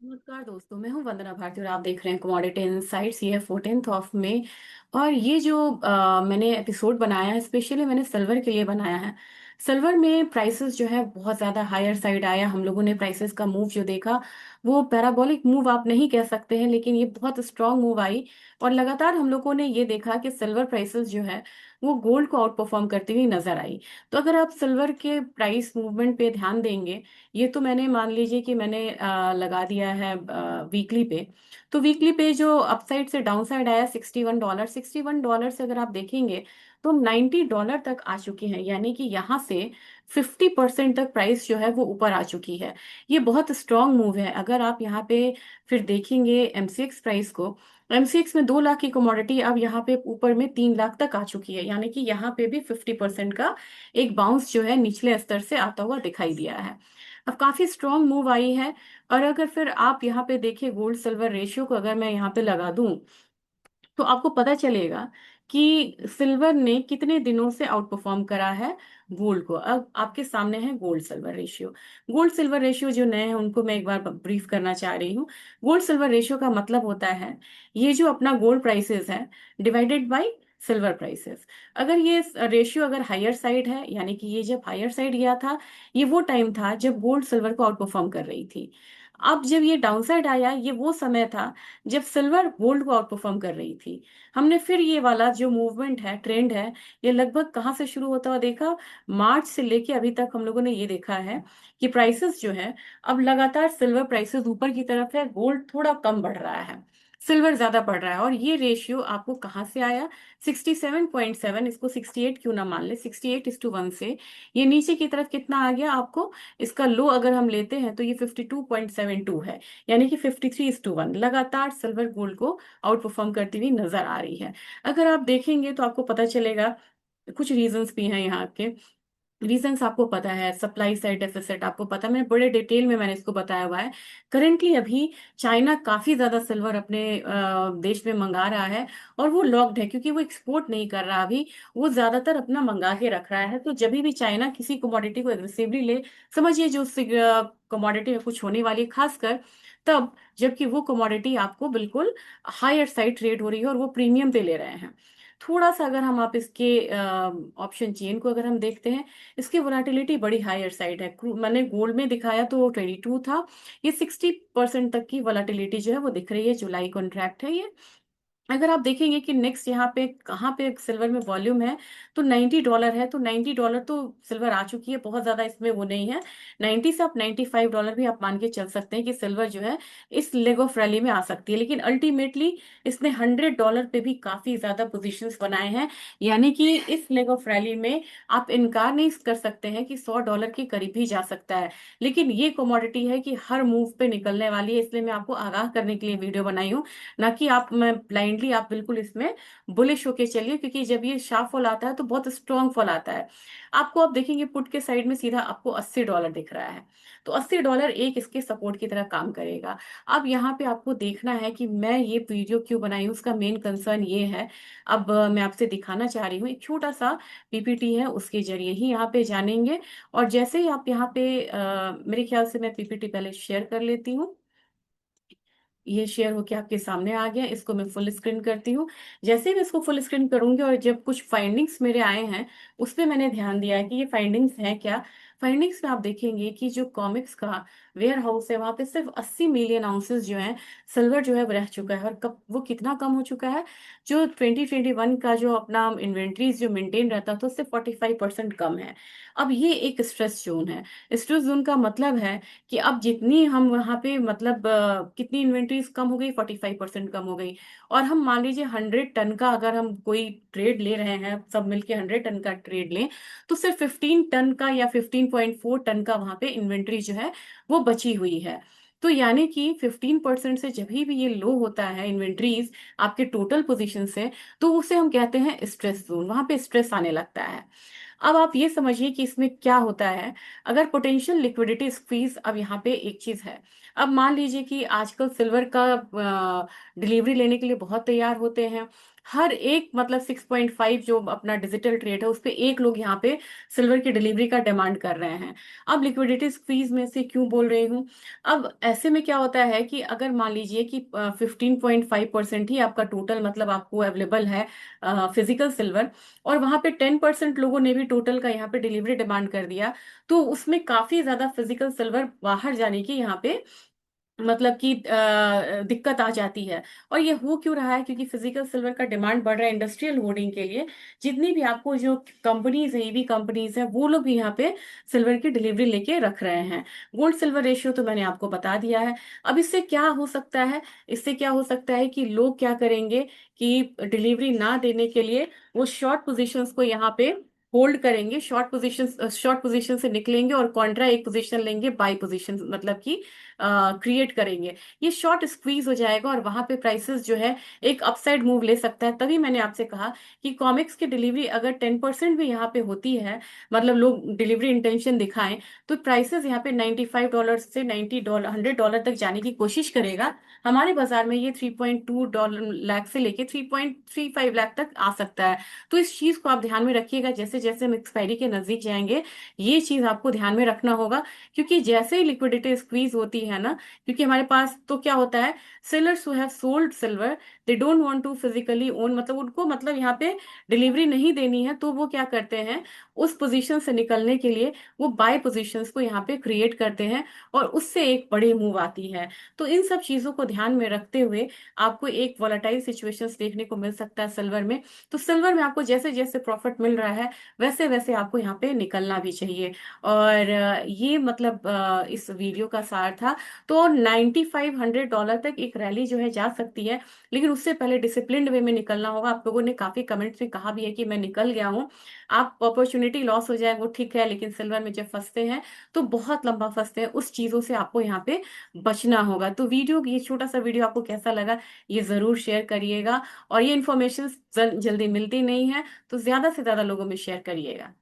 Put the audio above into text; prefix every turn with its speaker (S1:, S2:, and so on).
S1: नमस्कार दोस्तों, मैं हूं वंदना भारती और आप देख रहे हैं कमोडिटी इनसाइट्स। ये है 14 ऑफ मई। और ये जो मैंने एपिसोड बनाया है, स्पेशली मैंने सिल्वर के लिए बनाया है। सिल्वर में प्राइसेस जो है बहुत ज़्यादा हायर साइड आया। हम लोगों ने प्राइसेस का मूव जो देखा वो पैराबोलिक मूव आप नहीं कह सकते हैं, लेकिन ये बहुत स्ट्रांग मूव आई। और लगातार हम लोगों ने ये देखा कि सिल्वर प्राइसेस जो है वो गोल्ड को आउट परफॉर्म करती हुई नजर आई। तो अगर आप सिल्वर के प्राइस मूवमेंट पे ध्यान देंगे, ये तो मैंने मान लीजिए कि मैंने लगा दिया है वीकली पे। तो वीकली पे जो अपसाइड से डाउन साइड आया $61, $61 से अगर आप देखेंगे तो हम $90 तक आ चुके हैं, यानी कि यहाँ से 50% तक प्राइस जो है वो ऊपर आ चुकी है। ये बहुत स्ट्रांग मूव है। अगर आप यहाँ पे फिर देखेंगे एमसीएक्स प्राइस को, एमसीएक्स में 2 लाख की कमोडिटी अब यहाँ पे ऊपर में 3 लाख तक आ चुकी है, यानी कि यहाँ पे भी 50% का एक बाउंस जो है निचले स्तर से आता हुआ दिखाई दिया है। अब काफी स्ट्रांग मूव आई है। और अगर फिर आप यहाँ पे देखिए गोल्ड सिल्वर रेशियो को अगर मैं यहाँ पे लगा दूं तो आपको पता चलेगा कि सिल्वर ने कितने दिनों से आउट परफॉर्म करा है गोल्ड को। अब आपके सामने है gold silver ratio. Gold silver ratio जो नए हैं उनको मैं एक बार ब्रीफ करना चाह रही हूँ। गोल्ड सिल्वर रेशियो का मतलब होता है ये जो अपना गोल्ड प्राइसेस है डिवाइडेड बाय सिल्वर प्राइसेस। अगर ये रेशियो अगर हायर साइड है, यानी कि ये जब हायर साइड गया था, ये वो टाइम था जब गोल्ड सिल्वर को आउट परफॉर्म कर रही थी। अब जब ये डाउन साइड आया, ये वो समय था जब सिल्वर गोल्ड को आउट परफॉर्म कर रही थी। हमने फिर ये वाला जो मूवमेंट है, ट्रेंड है, ये लगभग कहाँ से शुरू होता हुआ देखा, मार्च से लेके अभी तक हम लोगों ने ये देखा है कि प्राइसेस जो है अब लगातार सिल्वर प्राइसेस ऊपर की तरफ है, गोल्ड थोड़ा कम बढ़ रहा है, सिल्वर ज्यादा बढ़ रहा है। और ये रेशियो आपको कहाँ से आया, 67.7, इसको 68 क्यों ना मान ले, 68:1 से ये नीचे की तरफ कितना आ गया आपको। इसका लो अगर हम लेते हैं तो ये 52.72 है, यानी कि 53:1 लगातार सिल्वर गोल्ड को आउट परफॉर्म करती हुई नजर आ रही है। अगर आप देखेंगे तो आपको पता चलेगा कुछ रीजंस भी हैं यहाँ के। रीजंस आपको पता है, सप्लाई साइड डेफिसिट आपको पता है, मैंने बड़े डिटेल में मैंने इसको बताया हुआ है। करेंटली अभी चाइना काफी ज्यादा सिल्वर अपने देश में मंगा रहा है और वो लॉक्ड है क्योंकि वो एक्सपोर्ट नहीं कर रहा अभी। वो ज्यादातर अपना मंगा के रख रहा है। तो जब भी चाइना किसी कमोडिटी को एग्रेसिवली ले, समझिए जो कमोडिटी में कुछ होने वाली है खासकर तब, जबकि वो कमोडिटी आपको बिल्कुल हायर साइड ट्रेड हो रही है और वो प्रीमियम पे ले रहे हैं। थोड़ा सा अगर हम आप इसके ऑप्शन चेन को अगर हम देखते हैं, इसकी वोलाटिलिटी बड़ी हायर साइड है। मैंने गोल्ड में दिखाया तो 22 था, ये 60% तक की वोलाटिलिटी जो है वो दिख रही है। जुलाई कॉन्ट्रैक्ट है ये। अगर आप देखेंगे कि नेक्स्ट यहाँ पे कहाँ पे सिल्वर में वॉल्यूम है तो $90 है। तो $90 तो सिल्वर आ चुकी है, बहुत ज्यादा इसमें वो नहीं है। 90 से आप $95 भी आप मान के चल सकते हैं कि सिल्वर जो है इस लेग ऑफ रैली में आ सकती है। लेकिन अल्टीमेटली इसने $100 पे भी काफी ज्यादा पोजीशंस बनाए हैं, यानी कि इस लेग ऑफ रैली में आप इनकार नहीं कर सकते हैं कि $100 के करीब ही जा सकता है। लेकिन ये कमोडिटी है कि हर मूव पे निकलने वाली है, इसलिए मैं आपको आगाह करने के लिए वीडियो बनाई हूँ, ना कि आप मैं ब्लाइंडली आप बिल्कुल इसमें बुलिश होके चलिए। क्योंकि जब ये शार्प फॉल आता है तो बहुत स्ट्रॉन्ग फॉल आता है। आपको आप देखेंगे पुट के साइड में सीधा आपको $80 दिख रहा है। तो $80 एक इसके सपोर्ट की तरह काम करेगा। अब यहाँ पे आपको देखना है कि मैं ये वीडियो क्यों बनाई हूँ, उसका मेन कंसर्न ये है। अब मैं आपसे दिखाना चाह रही हूँ, एक छोटा सा पीपीटी है, उसके जरिए ही यहाँ पे जानेंगे। और जैसे ही आप यहाँ पे मेरे ख्याल से मैं पीपीटी पहले शेयर कर लेती हूँ। ये शेयर होके आपके सामने आ गया, इसको मैं फुल स्क्रीन करती हूँ। जैसे ही मैं इसको फुल स्क्रीन करूंगी और जब कुछ फाइंडिंग्स मेरे आए हैं उस पे मैंने ध्यान दिया है कि ये फाइंडिंग्स हैं क्या। फाइंडिंग्स में आप देखेंगे कि जो कॉमिक्स का वेयर हाउस है वहां पे सिर्फ 80 मिलियन आउंसेस जो है सिल्वर जो है वो रह चुका है। और कब वो कितना कम हो चुका है, जो 2021 का जो अपना इन्वेंट्रीज जो मेंटेन रहता था उससे 45% कम है। अब ये एक स्ट्रेस जोन है। स्ट्रेस जोन का मतलब है कि अब जितनी हम वहां पे मतलब कितनी इन्वेंट्रीज कम हो गई, 45% कम हो गई। और हम मान लीजिए 100 टन का अगर हम कोई ट्रेड ले रहे हैं, सब मिलके 100 टन का ट्रेड लें, तो सिर्फ 15 टन का या 15.4 टन का वहां पे इन्वेंट्री जो है वो बची हुई है। तो यानी कि 15% से जब भी ये लो होता है इन्वेंट्रीज आपके टोटल पोजीशन से, तो उसे हम कहते हैं स्ट्रेस जोन, वहां पे स्ट्रेस आने लगता है। अब आप ये समझिए कि इसमें क्या होता है। अगर पोटेंशियल लिक्विडिटी स्क्वीज, अब यहाँ पे एक चीज है। अब मान लीजिए कि आजकल सिल्वर का डिलीवरी लेने के लिए बहुत तैयार होते हैं। हर एक मतलब 6.5 जो अपना डिजिटल ट्रेड है उस पे एक लोग यहाँ पे सिल्वर की डिलीवरी का डिमांड कर रहे हैं। अब लिक्विडिटी स्क्वीज में से क्यों बोल रही हूँ, अब ऐसे में क्या होता है कि अगर मान लीजिए कि 15.5% ही आपका टोटल मतलब आपको अवेलेबल है फिजिकल सिल्वर, और वहां पे 10% लोगों ने भी टोटल का यहाँ पे डिलीवरी डिमांड कर दिया, तो उसमें काफी ज्यादा फिजिकल सिल्वर बाहर जाने की यहाँ पे मतलब कि दिक्कत आ जाती है। और ये हो क्यों रहा है, क्योंकि फिजिकल सिल्वर का डिमांड बढ़ रहा है इंडस्ट्रियल होर्डिंग के लिए। जितनी भी आपको जो कंपनीज है, ईवी कंपनीज है, वो लोग भी यहाँ पे सिल्वर की डिलीवरी लेके रख रहे हैं। गोल्ड सिल्वर रेशियो तो मैंने आपको बता दिया है। अब इससे क्या हो सकता है, इससे क्या हो सकता है कि लोग क्या करेंगे कि डिलीवरी ना देने के लिए वो शॉर्ट पोजीशंस को यहाँ पे होल्ड करेंगे, शॉर्ट पोजीशन से निकलेंगे और कॉन्ट्रा एक पोजीशन लेंगे, बाई पोजीशन मतलब कि क्रिएट करेंगे। ये शॉर्ट स्क्वीज हो जाएगा और वहां पे प्राइसेस जो है एक अपसाइड मूव ले सकता है। तभी मैंने आपसे कहा कि कॉमिक्स की डिलीवरी अगर 10% भी यहाँ पे होती है, मतलब लोग डिलीवरी इंटेंशन दिखाएं, तो प्राइसेस यहाँ पे $95 से $90 $100 तक जाने की कोशिश करेगा। हमारे बाजार में ये $3.2 लाख से लेके 3.35 लाख तक आ सकता है। तो इस चीज को आप ध्यान में रखिएगा, जैसे जैसे हम एक्सपायरी के नजदीक जाएंगे ये चीज आपको ध्यान में रखना होगा। क्योंकि जैसे ही लिक्विडिटी स्क्वीज होती है ना, क्योंकि हमारे पास तो क्या होता है, sellers who have sold silver they don't want to physically own, मतलब उनको मतलब यहाँ पे डिलीवरी नहीं देनी है, तो वो क्या करते हैं, उस पोजीशन से निकलने के लिए वो बाय पोजीशंस को यहाँ पे क्रिएट करते हैं, और उससे एक बड़ी मूव आती है। तो इन सब चीजों को ध्यान में रखते हुए आपको एक वॉलेटाइल सिचुएशंस देखने को मिल सकता है सिल्वर में। तो सिल्वर में आपको जैसे जैसे प्रॉफिट मिल रहा है वैसे वैसे आपको यहाँ पे निकलना भी चाहिए। और ये मतलब इस वीडियो का सार था। तो $9,500 तक एक रैली जो है जा सकती है, लेकिन उससे पहले डिसिप्लिन्ड वे में निकलना होगा। आप लोगों ने काफी कमेंट्स में कहा भी है कि मैं निकल गया हूँ। आप अपॉर्चुनिटी लॉस हो जाए वो ठीक है, लेकिन सिल्वर में जब फंसते हैं तो बहुत लंबा फंसते हैं, उस चीजों से आपको यहाँ पे बचना होगा। तो वीडियो, ये छोटा सा वीडियो आपको कैसा लगा ये जरूर शेयर करिएगा। और ये इन्फॉर्मेशन जल्दी मिलती नहीं है, तो ज्यादा से ज्यादा लोगों में शेयर करिएगा।